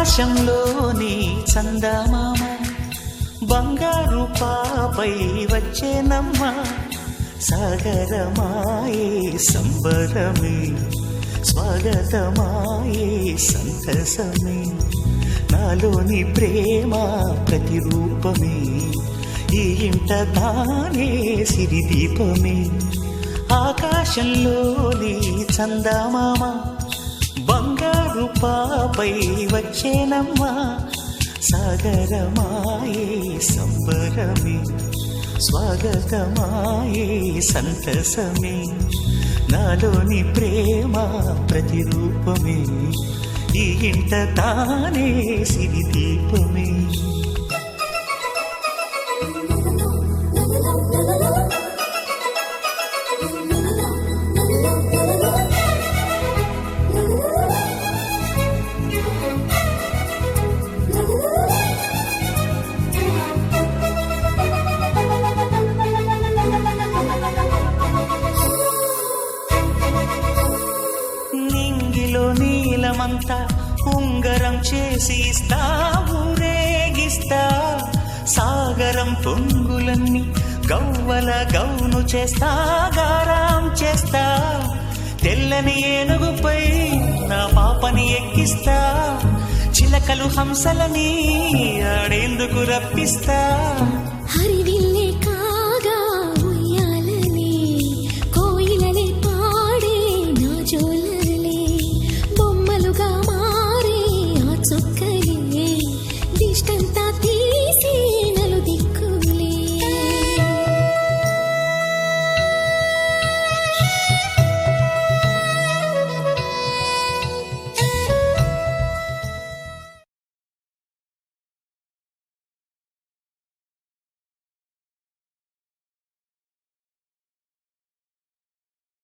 ఆకాశంలోని చందమామ బంగారు పాపై వచ్చేనమ్మ సాగరమాయే సంబరమే స్వాగతమాయే సంతసమే నాలోని ప్రేమ ప్రతిరూపమే ఈ ఇంట తానే సిరిదీపమే ఆకాశంలోని చందమామ బంగారు పాపై వచ్చేనమ్మా సాగరమాయే సంబరమే స్వాగతమాయే సంతసమే నాలోని ప్రేమ ప్రతిరూపమే ఈ ఇంట తానే సిరిదీపమే నీలమంతా ఉంగరం చేసి ఇస్తా ఊరేగిస్తా సాగరం పొంగులన్నీ గవ్వల గౌను చేస్తా గారాం చేస్తా తెల్లని ఏనుగుపై నా పాపని ఎక్కిస్తా చిలకలు హంసలని ఆడేందుకు రప్పిస్తా హరి